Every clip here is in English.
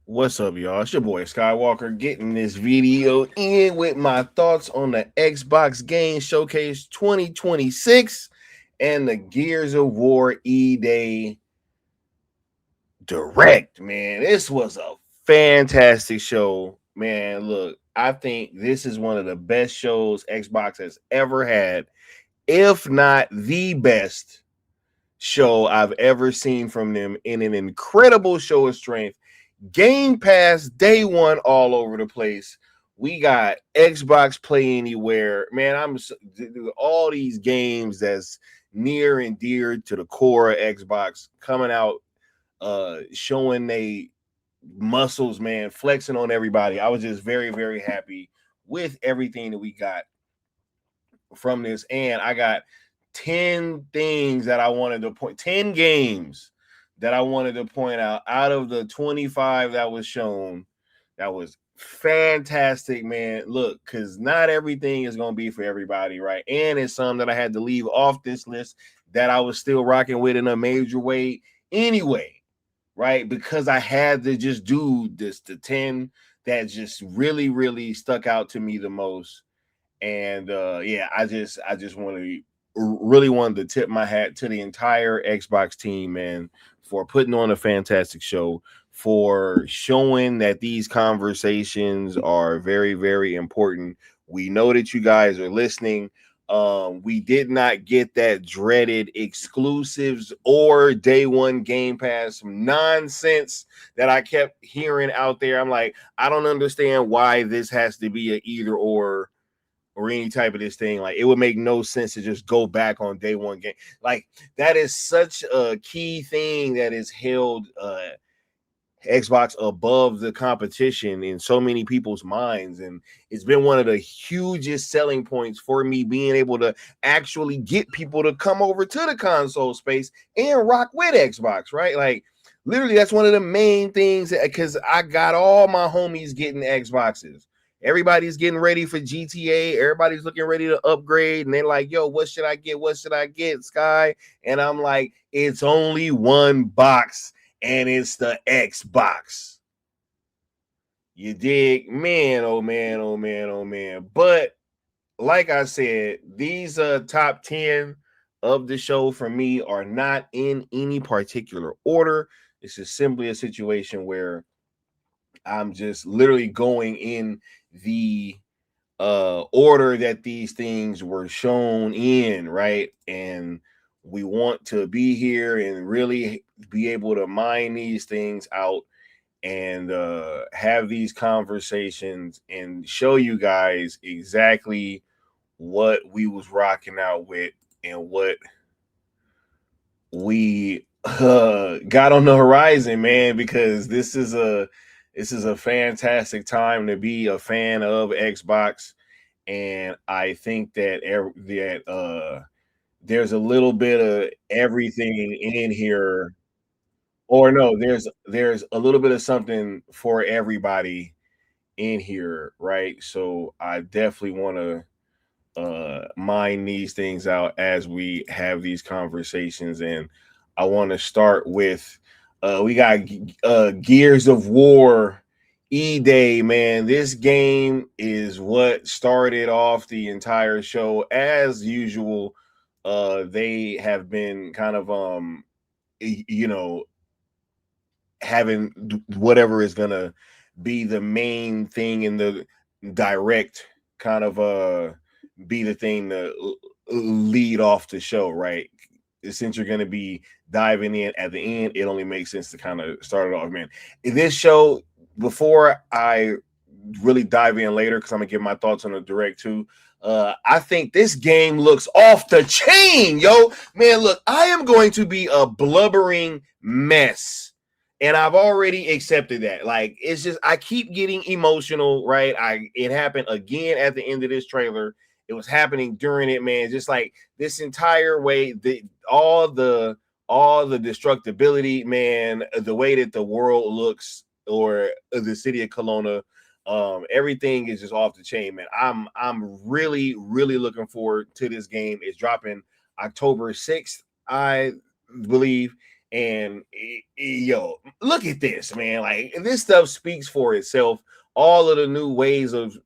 What's up, y'all? It's your boy Skywalker getting this video in with my thoughts on the Xbox Game Showcase 2026 and the Gears of War E-Day Direct, man. This was a fantastic show, man. Look, I think this is one of the best shows Xbox has ever had, if not the best show I've ever seen from them, in an incredible show of strength. Game Pass day one all over the place. We got Xbox Play Anywhere. Man, I'm all these games that's near and dear to the core of Xbox coming out, showing they muscles, man, flexing on everybody. I was just very, very happy with everything that we got from this. And I got 10 things that I wanted to point, 10 games that I wanted to point out of the 25 that was shown. That was fantastic, man. Look, because not everything is going to be for everybody, right? And it's some that I had to leave off this list that I was still rocking with in a major way anyway, right? Because I had to just do this, the 10 that just really, really stuck out to me the most. And yeah, I just really wanted to tip my hat to the entire Xbox team, man, for putting on a fantastic show, for showing that these conversations are very, very important. We know that you guys are listening. We did not get that dreaded exclusives or day one Game Pass nonsense that I kept hearing out there. I'm like, I don't understand why this has to be a either or any type of this thing. Like, it would make no sense to just go back on day one game. Like, that is such a key thing that is held Xbox above the competition in so many people's minds. And it's been one of the hugest selling points for me, being able to actually get people to come over to the console space and rock with Xbox, right? Like, literally, that's one of the main things, because I got all my homies getting Xboxes. Everybody's getting ready for GTA. Everybody's looking ready to upgrade. And they're like, yo, what should I get? What should I get, Sky? And I'm like, it's only one box, and it's the Xbox. You dig? Man, oh man, oh man, oh man. But like I said, these top 10 of the show for me are not in any particular order. It's just simply a situation where I'm just literally going in the order that these things were shown in, right? And we want to be here and really be able to mine these things out and have these conversations and show you guys exactly what we was rocking out with and what we got on the horizon, man, because this is a fantastic time to be a fan of Xbox. And I think that there's a little bit of everything in here, or no, there's a little bit of something for everybody in here, right? So I definitely want to mine these things out as we have these conversations. And I want to start with we got Gears of War E-Day, man. This game is what started off the entire show. As usual, they have been kind of you know, having whatever is gonna be the main thing in the direct, kind of be the thing to lead off the show, right? Since you're going to be diving in at the end, it only makes sense to kind of start it off, man. In this show, before I really dive in later, because I'm gonna give my thoughts on the direct too. I think this game looks off the chain, yo. Man, look, I am going to be a blubbering mess. And I've already accepted that. Like, it's just, I keep getting emotional, right? It happened again at the end of this trailer. It was happening during it, man. Just like this entire way, all the destructibility, man, the way that the world looks, or the city of Kelowna, Everything is just off the chain, man. I'm really looking forward to this game. It's dropping October 6th, I believe. And yo, look at this, man. Like, this stuff speaks for itself. All of the new ways of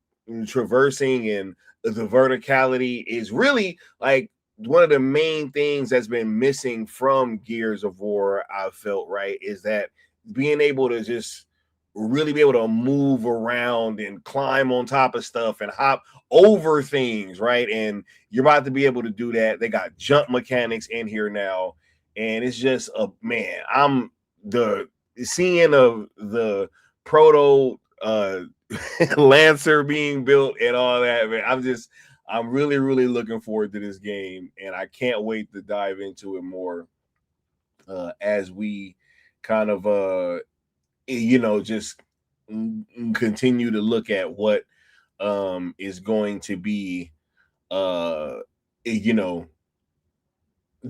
traversing and the verticality is really like one of the main things that's been missing from Gears of War. I felt, right, is that being able to just really be able to move around and climb on top of stuff and hop over things, right? And you're about to be able to do that. They got jump mechanics in here now, and it's just a man. I'm the seeing of the proto Lancer being built and all that, man. I'm really looking forward to this game, and I can't wait to dive into it more as we kind of just continue to look at what is going to be the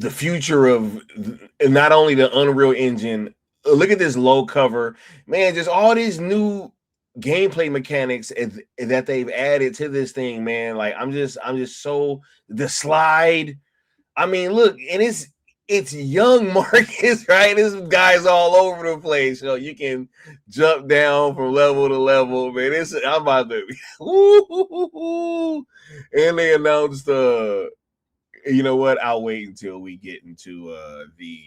future of not only the Unreal Engine. Look at this low cover, man. Just all these new gameplay mechanics that they've added to this thing, man. Like, I'm just so the slide. I mean, look, and it's young Marcus, right? This guy's all over the place. So you can jump down from level to level, man. I'm about to and they announced you know what? I'll wait until we get into the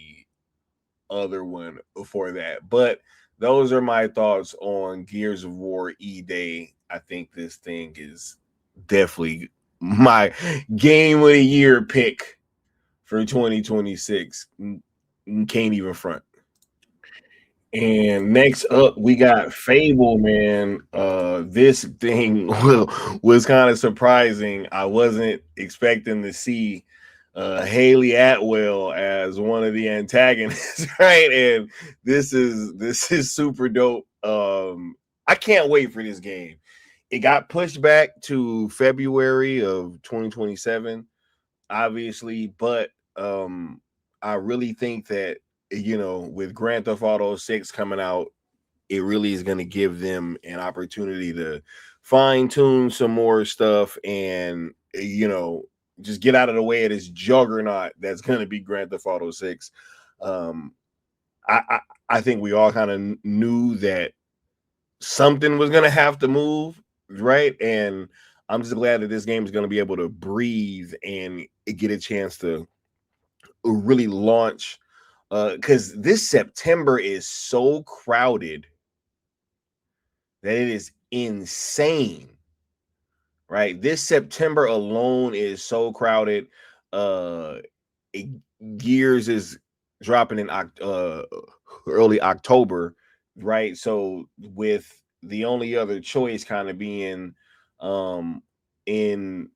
other one before that. But those are my thoughts on Gears of War E-Day. I think this thing is definitely my game of the year pick for 2026. Can't even front. And next up, we got Fable, man. This thing was kind of surprising. I wasn't expecting to see Haley Atwell as one of the antagonists, right? And this is super dope. I can't wait for this game. It got pushed back to February of 2027, obviously, but I really think that, with Grand Theft Auto 6 coming out, it really is going to give them an opportunity to fine tune some more stuff and, just get out of the way of this juggernaut that's going to be Grand Theft Auto 6. I think we all kind of knew that something was going to have to move, right? And I'm just glad that this game is going to be able to breathe and get a chance to really launch, because this September is so crowded that it is insane, right? This September alone is so crowded. Gears is dropping in early October, right? So with the only other choice kind of being in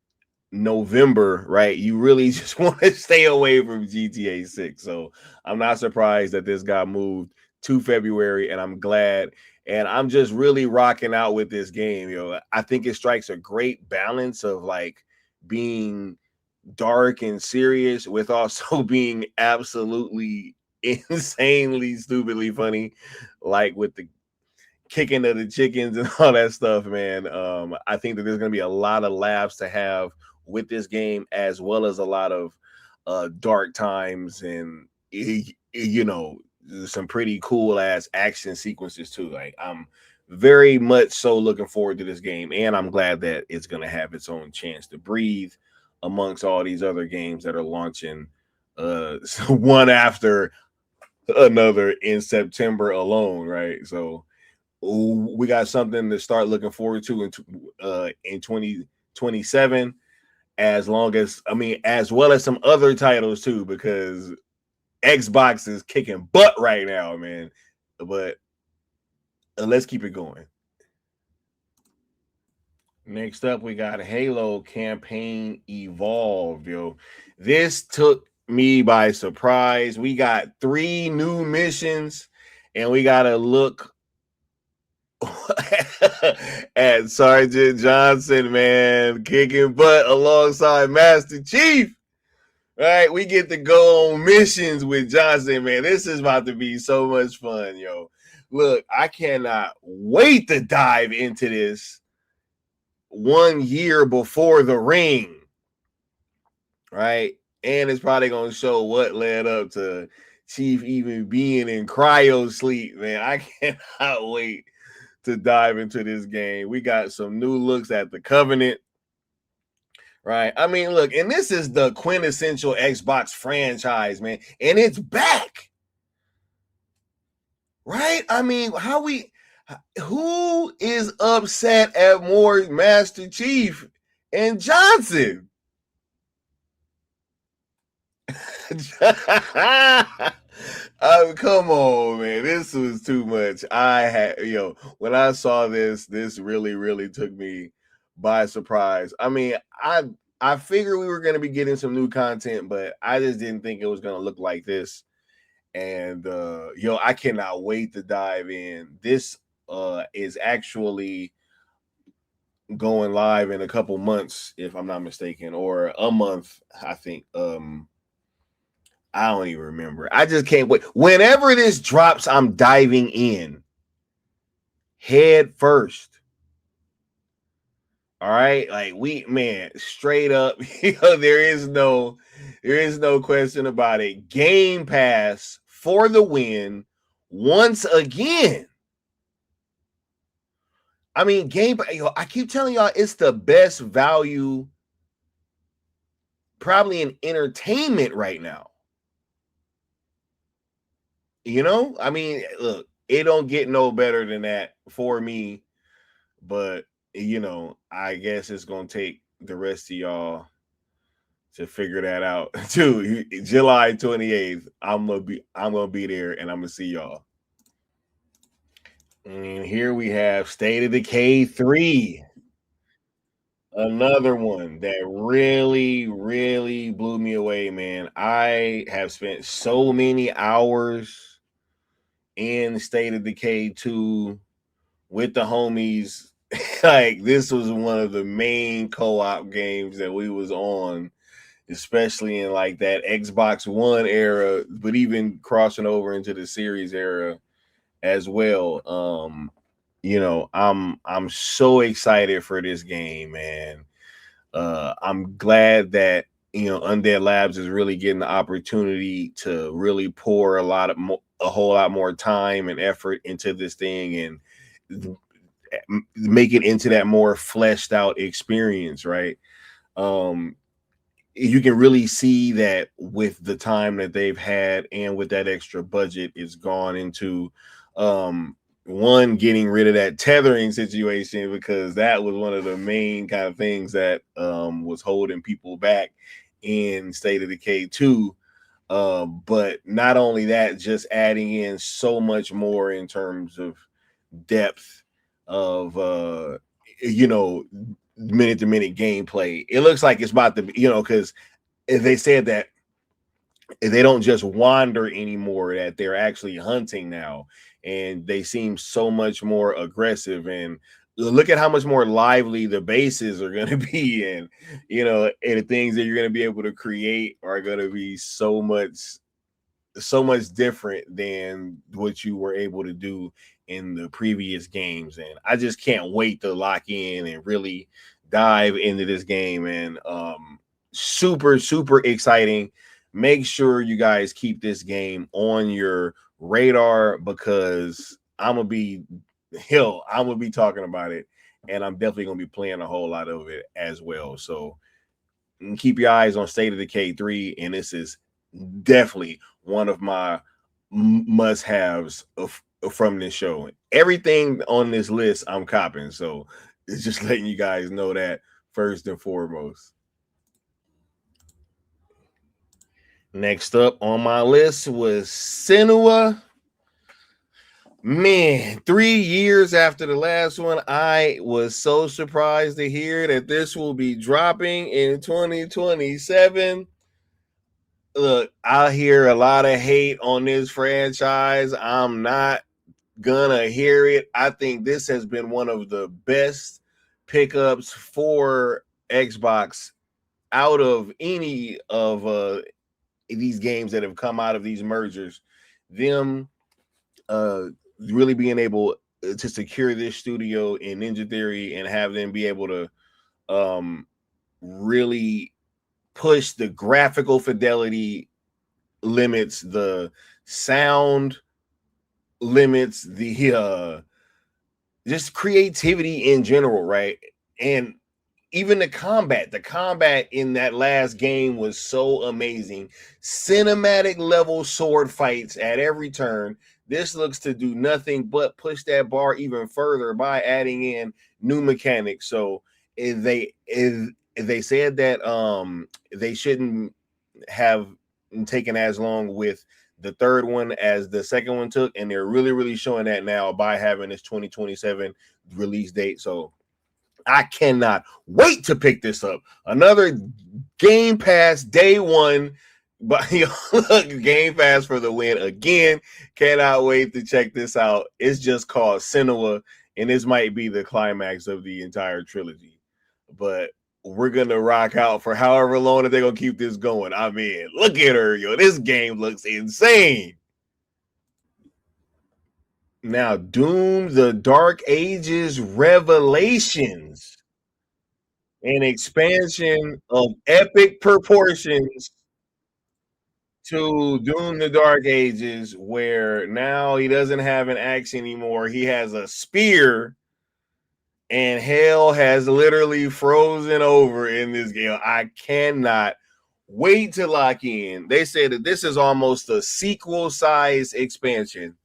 November, right? You really just want to stay away from GTA 6. So I'm not surprised that this got moved to February, and I'm glad. And I'm just really rocking out with this game. I think it strikes a great balance of like being dark and serious with also being absolutely insanely stupidly funny, like with the kicking of the chickens and all that stuff, man. I think that there's going to be a lot of laughs to have with this game, as well as a lot of dark times and some pretty cool ass action sequences too. Like, I'm very much so looking forward to this game, and I'm glad that it's going to have its own chance to breathe amongst all these other games that are launching one after another in September alone, right? So we got something to start looking forward to in 2027, as well as some other titles too, because Xbox is kicking butt right now, man. But let's keep it going. Next up, we got Halo Campaign Evolved, yo. This took me by surprise. We got 3 new missions, and we got to look at Sergeant Johnson, man, kicking butt alongside Master Chief. Right, we get to go on missions with Johnson, man. This is about to be so much fun, yo. Look, I cannot wait to dive into this 1 year before the ring, right? And it's probably going to show what led up to Chief even being in cryo sleep, man. I cannot wait to dive into this game. We got some new looks at the Covenant, right? I mean, look, and this is the quintessential Xbox franchise, man, and it's back, right? I mean, who is upset at more Master Chief and Johnson? Come on, man. This was too much. When I saw this really took me by surprise. I mean, I figured we were going to be getting some new content, but I just didn't think it was going to look like this. And I cannot wait to dive in. This is actually going live in a couple months, if I'm not mistaken, or a month, I think. I don't even remember. I just can't wait. Whenever this drops, I'm diving in head first. All right, like straight up, there is no question about it. Game Pass for the win once again. I mean, I keep telling y'all it's the best value probably in entertainment right now. I mean, look, it don't get no better than that for me, but I guess it's gonna take the rest of y'all to figure that out too. July 28th, I'm gonna be there and I'm gonna see y'all. And here we have State of Decay 3. Another one that really blew me away, man. I have spent so many hours in State of Decay 2 with the homies. Like, this was one of the main co-op games that we was on, especially in like that Xbox One era, but even crossing over into the series era as well. I'm so excited for this game, man. I'm glad that Undead Labs is really getting the opportunity to really pour a whole lot more time and effort into this thing and make it into that more fleshed out experience, right? You can really see that with the time that they've had and with that extra budget, it's gone into one, getting rid of that tethering situation, because that was one of the main kind of things that was holding people back in State of Decay 2. But not only that, just adding in so much more in terms of depth of minute to minute gameplay. It looks like it's about to be, because they said that they don't just wander anymore, that they're actually hunting now, and they seem so much more aggressive. And look at how much more lively the bases are going to be, and and the things that you're going to be able to create are going to be so much different than what you were able to do in the previous games. And I just can't wait to lock in and really dive into this game. And super exciting. Make sure you guys keep this game on your radar, because I'm gonna be talking about it, and I'm definitely gonna be playing a whole lot of it as well. So keep your eyes on State of Decay 3, and this is definitely one of my must-haves from this show. Everything on this list I'm copping, so it's just letting you guys know that first and foremost. Next up on my list was Senua. Man, 3 years after the last one, I was so surprised to hear that this will be dropping in 2027. Look, I hear a lot of hate on this franchise. I'm not gonna hear it. I think this has been one of the best pickups for Xbox out of any of these games that have come out of these mergers. Them really being able to secure this studio in Ninja Theory and have them be able to really push the graphical fidelity limits, the sound limits, the just creativity in general, right? And even the combat in that last game was so amazing. Cinematic level sword fights at every turn. This looks to do nothing but push that bar even further by adding in new mechanics. So if they said that they shouldn't have taken as long with the third one as the second one took, and they're really showing that now by having this 2027 release date. So I cannot wait to pick this up. Another Game Pass day one, but Game Pass for the win again. Cannot wait to check this out. It's just called Senua, and this might be the climax of the entire trilogy. But we're gonna rock out for however long that they're gonna keep this going. I mean, look at her, yo. This game looks insane. Now, Doom, the Dark Ages Revelations, an expansion of epic proportions to Doom the Dark Ages, where now he doesn't have an axe anymore. He has a spear, and hell has literally frozen over in this game. I cannot wait to lock in. They said that this is almost a sequel size expansion.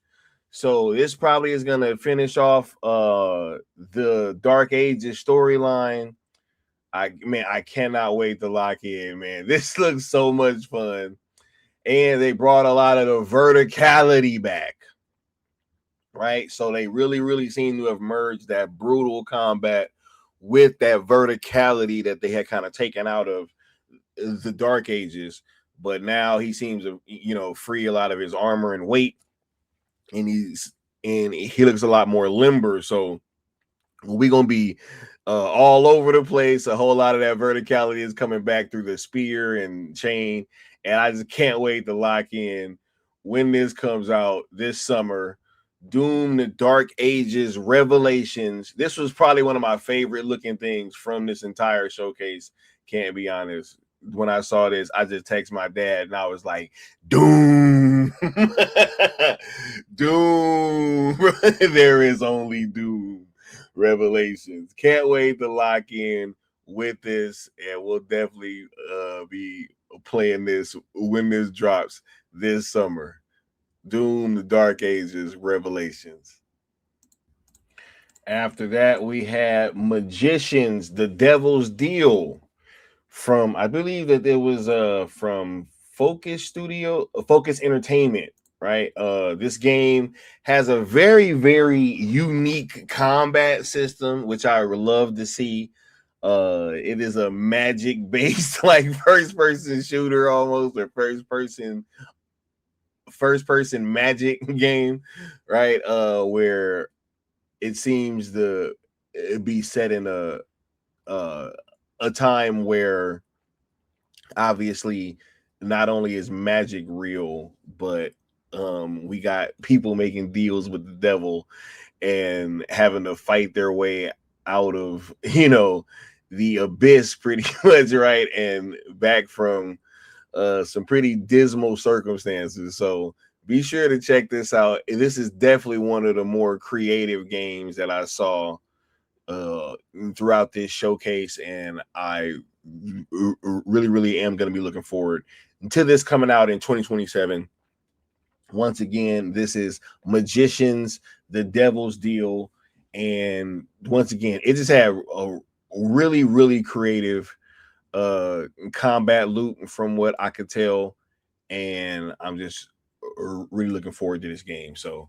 So this probably is gonna finish off the Dark Ages storyline. I cannot wait to lock in, man. This looks so much fun. And they brought a lot of the verticality back. Right? So they really seem to have merged that brutal combat with that verticality that they had kind of taken out of the Dark Ages. But now he seems to, free a lot of his armor and weight, and he looks a lot more limber. So we're gonna be all over the place. A whole lot of that verticality is coming back through the spear and chain, and I just can't wait to lock in when this comes out this summer. Doom the Dark Ages Revelations. This was probably one of my favorite looking things from this entire showcase. Can't be honest. When I saw this, I just texted my dad and I was like, Doom. Doom. There is only Doom Revelations. Can't wait to lock in with this, and we'll definitely be playing this when this drops this summer. Doom, the Dark Ages, Revelations. After that, we had Magicians, the Devil's Deal from, I believe that it was from Focus Entertainment, right? This game has a very unique combat system, which I would love to see. It is a magic based like first person shooter almost, or first person magic game, right? Where it seems to be set in a time where obviously not only is magic real, but we got people making deals with the devil and having to fight their way out of the abyss pretty much, right? And back from some pretty dismal circumstances. So be sure to check this out. This is definitely one of the more creative games that I saw throughout this showcase, and I really am going to be looking forward to this coming out in 2027. Once again, this is Magicians, the Devil's Deal, and once again, it just had a really creative combat loop from what I could tell, and I'm just really looking forward to this game. So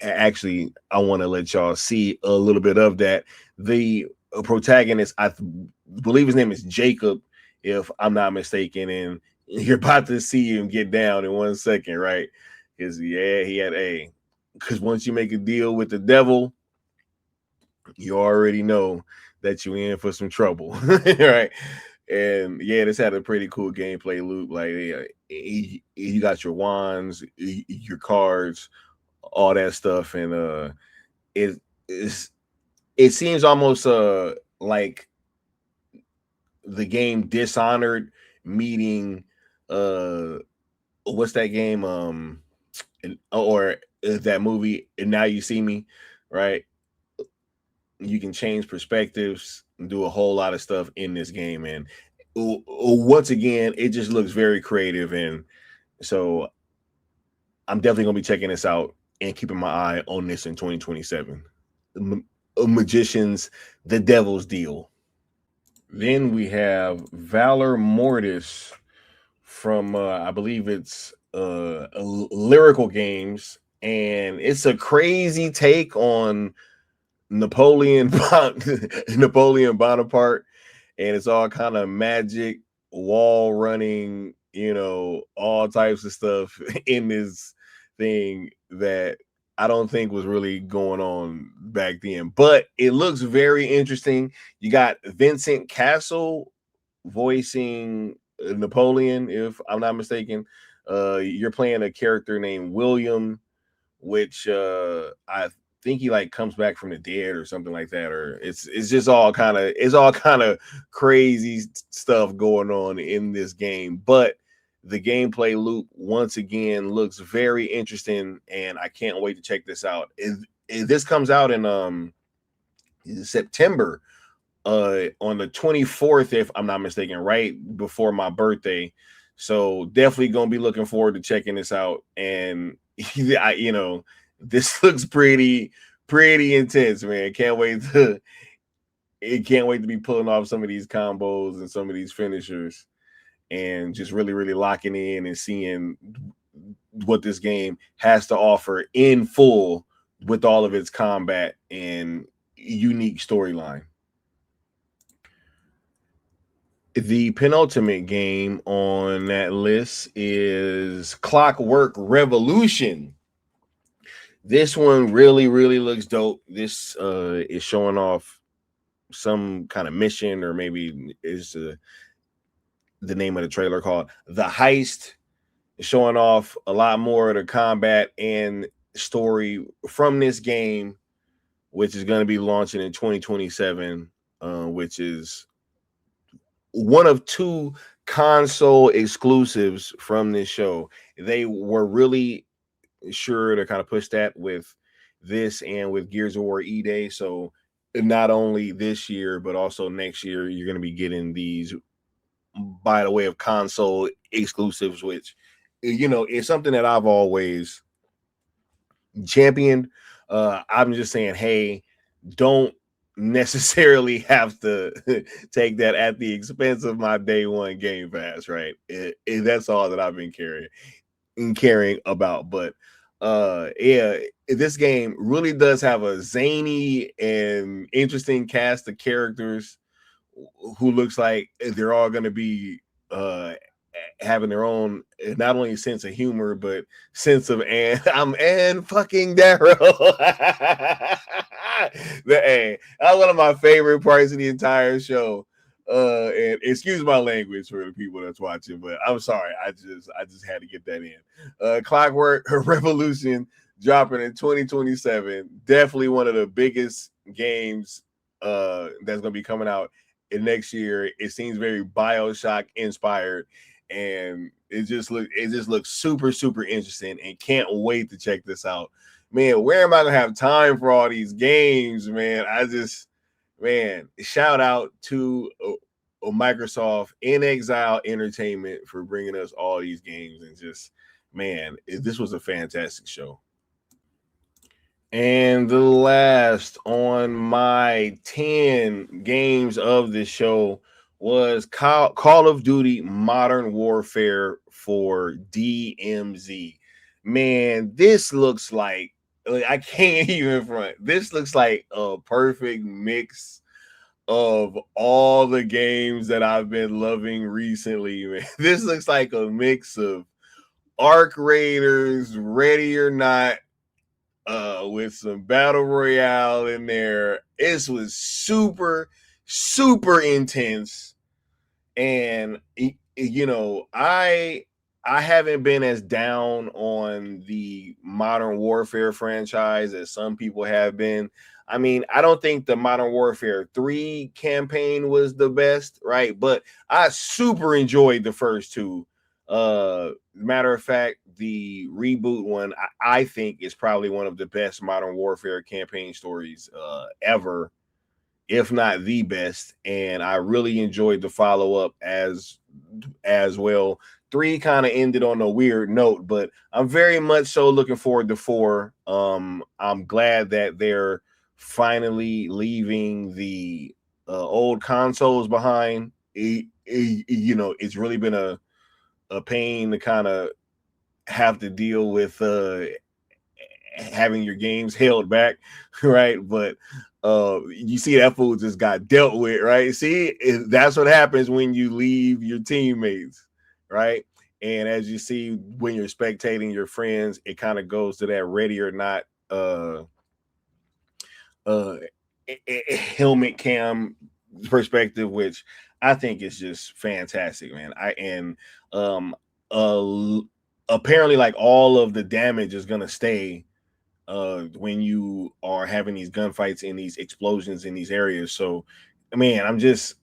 actually, I want to let y'all see a little bit of that. The protagonist, I believe his name is Jacob, if I'm not mistaken, and you're about to see him get down in 1 second, right? Because he had because once you make a deal with the devil, you already know that you're in for some trouble, right? And this had a pretty cool gameplay loop. Like you got your wands, your cards, all that stuff, and it is it seems almost like the game Dishonored meeting what's that game or that movie And Now You See Me, right? You can change perspectives and do a whole lot of stuff in this game, and once again it just looks very creative, and so I'm definitely gonna be checking this out and keeping my eye on this in 2027. Magicians, The Devil's Deal. Then we have Valor Mortis from I believe it's Lyrical Games, and it's a crazy take on Napoleon Napoleon Bonaparte, and it's all kind of magic, wall running, all types of stuff in this thing that I don't think was really going on back then. But it looks very interesting. You got Vincent Castle voicing Napoleon, if I'm not mistaken. You're playing a character named William, which I think he like comes back from the dead or something like that, or it's just all kind of crazy stuff going on in this game. But the gameplay loop once again looks very interesting, and I can't wait to check this out. If this comes out in September, on the 24th, if I'm not mistaken, right before my birthday. So definitely gonna be looking forward to checking this out. And this looks pretty intense, man. Can't wait to be pulling off some of these combos and some of these finishers, and just really, really locking in and seeing what this game has to offer in full with all of its combat and unique storyline. The penultimate game on that list is Clockwork Revolution. This one really, really looks dope. This is showing off some kind of mission, or maybe is the name of the trailer called The Heist. It's showing off a lot more of the combat and story from this game, which is going to be launching in 2027, which is one of two console exclusives from this show. They were really sure to kind of push that with this and with Gears of War E-Day. So not only this year, but also next year, you're going to be getting these by the way of console exclusives, which, is something that I've always championed. I'm just saying, hey, don't necessarily have to take that at the expense of my day one Game Pass, right? That's all that I've been caring about. But yeah, this game really does have a zany and interesting cast of characters who looks like they're all going to be having their own not only sense of humor but sense of I'm and fucking Daryl. Hey, that's one of my favorite parts of the entire show. And excuse my language for the people that's watching, but I'm sorry. I just had to get that in. Clockwork Revolution dropping in 2027. Definitely one of the biggest games that's gonna be coming out in next year. It seems very BioShock inspired, and it just looks super, super interesting, and can't wait to check this out. Man, where am I gonna have time for all these games, man? Man, shout out to Microsoft inXile Entertainment for bringing us all these games, and just, man, this was a fantastic show. And the last on my 10 games of this show was Call of Duty Modern Warfare for DMZ. Man, this looks like I can't even front. This looks like a perfect mix of all the games that I've been loving recently, man. This looks like a mix of Arc Raiders, Ready or Not, with some battle royale in there. It was super, super intense. And I I haven't been as down on the Modern Warfare franchise as some people have been. I mean, I don't think the Modern Warfare 3 campaign was the best, right? But I super enjoyed the first two. Matter of fact, the reboot one, I think is probably one of the best Modern Warfare campaign stories ever, if not the best. And I really enjoyed the follow-up as well. 3 kind of ended on a weird note, but I'm very much so looking forward to 4. I'm glad that they're finally leaving the old consoles behind. You know, it's really been a pain to kind of have to deal with having your games held back, right? But you see that fool just got dealt with, right? See, that's what happens when you leave your teammates, right? And as you see when you're spectating your friends, it kind of goes to that ready or not uh helmet cam perspective, which I think is just fantastic, man. Um uh apparently like all of the damage is gonna stay when you are having these gunfights and these explosions in these areas. So man,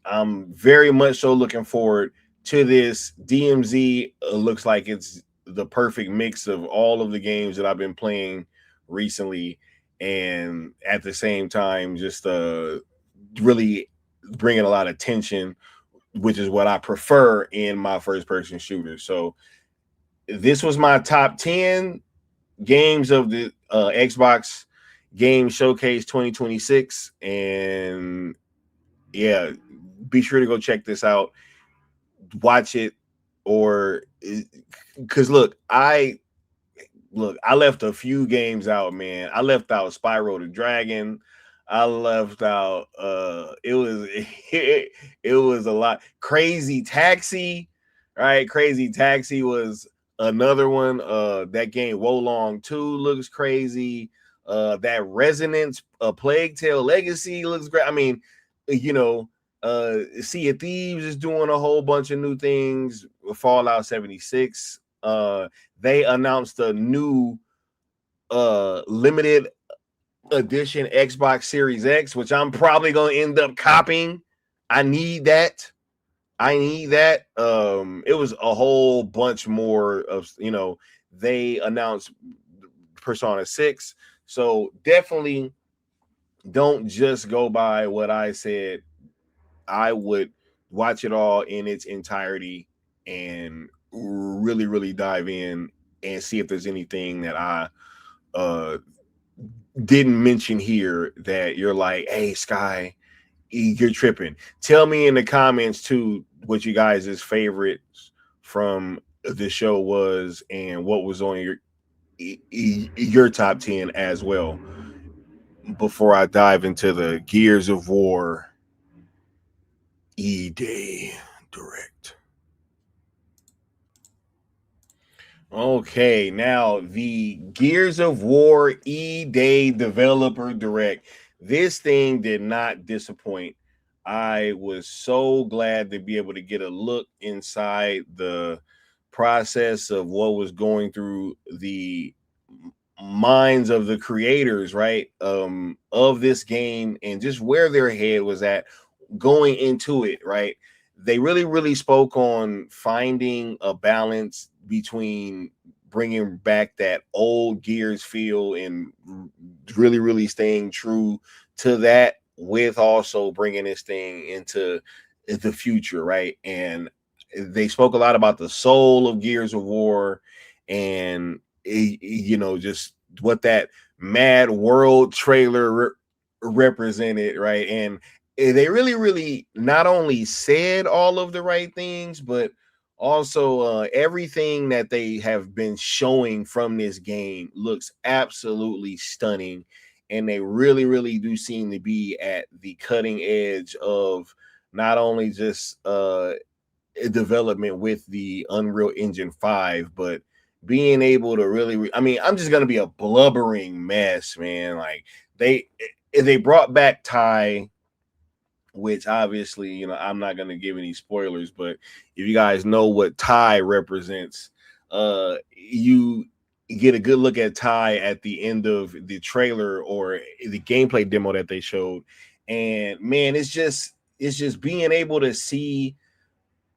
I'm very much so looking forward to this. DMZ looks like it's the perfect mix of all of the games that I've been playing recently, and at the same time just really bringing a lot of tension, which is what I prefer in my first person shooter. So this was my top 10 games of the Xbox Game Showcase 2026. And yeah, be sure to go check this out, watch it, or because I left a few games out, man. I left out Spyro the Dragon. I left out it was it was a lot. Crazy Taxi, right? Crazy Taxi was another one. That game Wolong 2 looks crazy. That Resonance Plague Tale Legacy looks great. I mean, you know, Sea of Thieves is doing a whole bunch of new things. Fallout 76. They announced a new limited edition Xbox Series X, which I'm probably gonna end up copying. I need that. I need that. It was a whole bunch more of, you know, they announced Persona 6. So definitely don't just go by what I said. I would watch it all in its entirety and really, really dive in and see if there's anything that I didn't mention here that you're like, hey, Sky, you're tripping. Tell me in the comments too what you guys' favorites from the show was and what was on your top 10 as well before I dive into the Gears of War E-Day Direct. Okay, now the Gears of War E-Day Developer Direct. This thing did not disappoint. I was so glad to be able to get a look inside the process of what was going through the minds of the creators, right? Of this game and just where their head was at going into it, right? They really, really spoke on finding a balance between bringing back that old Gears feel and really, really staying true to that with also bringing this thing into the future, right? And they spoke a lot about the soul of Gears of War and, you know, just what that Mad World trailer represented, right? And they really, really not only said all of the right things, but also everything that they have been showing from this game looks absolutely stunning. And they really, really do seem to be at the cutting edge of not only just development with the Unreal Engine 5, but being able to really, I mean, I'm just going to be a blubbering mess, man. Like they brought back Ty, which obviously, you know, I'm not going to give any spoilers, but if you guys know what Ty represents, You get a good look at Ty at the end of the trailer or the gameplay demo that they showed, and man, it's just being able to see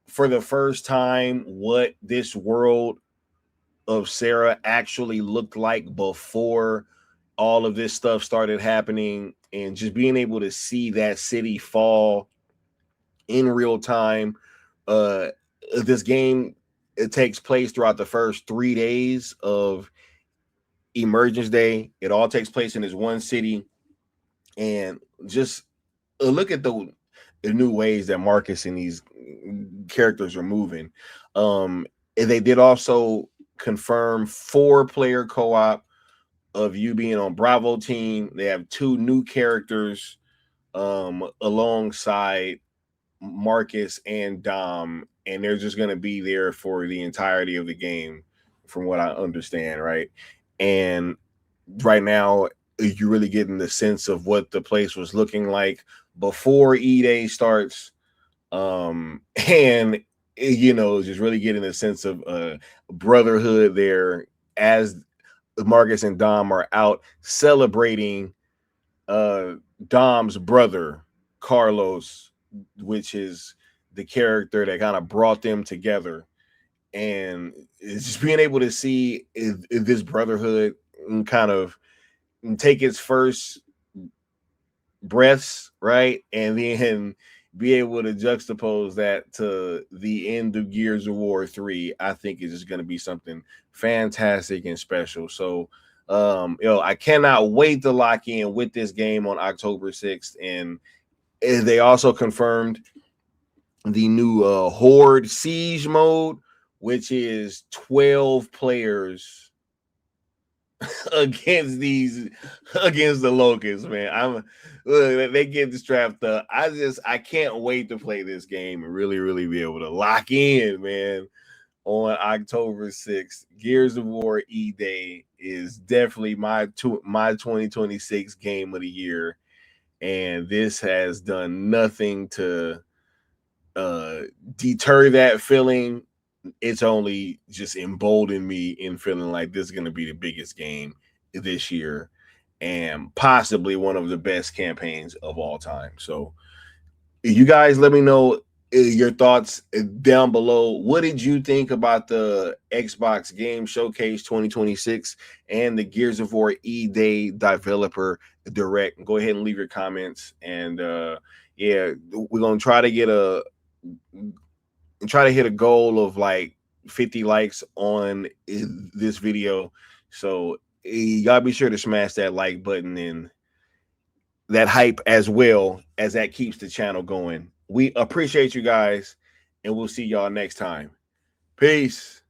for the first time what this world of Sarah actually looked like before all of this stuff started happening, and just being able to see that city fall in real time. Uh, this game, it takes place throughout the first 3 days of Emergence Day. It all takes place in this one city, and just look at the new ways that Marcus and these characters are moving. And they did also confirm 4-player co-op of you being on Bravo team. They have 2 new characters alongside Marcus and Dom, and they're just going to be there for the entirety of the game, from what I understand, right? And right now, you're really getting the sense of what the place was looking like before E-Day starts, and just really getting a sense of brotherhood there as Marcus and Dom are out celebrating Dom's brother Carlos, which is the character that kind of brought them together. And it's just being able to see if this brotherhood kind of take its first breaths, right? And then be able to juxtapose that to the end of Gears of War 3, I think is just going to be something fantastic and special. So, I cannot wait to lock in with this game on October 6th. And they also confirmed the new Horde Siege mode, which is 12 players against the locusts, man. They get strapped up. I can't wait to play this game and really, really be able to lock in, man. On October 6th, Gears of War E-Day is definitely my 2026 game of the year, and this has done nothing to deter that feeling. It's only just emboldened me in feeling like this is going to be the biggest game this year and possibly one of the best campaigns of all time. So, you guys let me know your thoughts down below. What did you think about the Xbox Game Showcase 2026 and the Gears of War E-Day Developer Direct? Go ahead and leave your comments. And yeah, we're going to try to hit a goal of like 50 likes on this video. So you gotta be sure to smash that like button and that hype, as well as that keeps the channel going. We appreciate you guys, and we'll see y'all next time. Peace.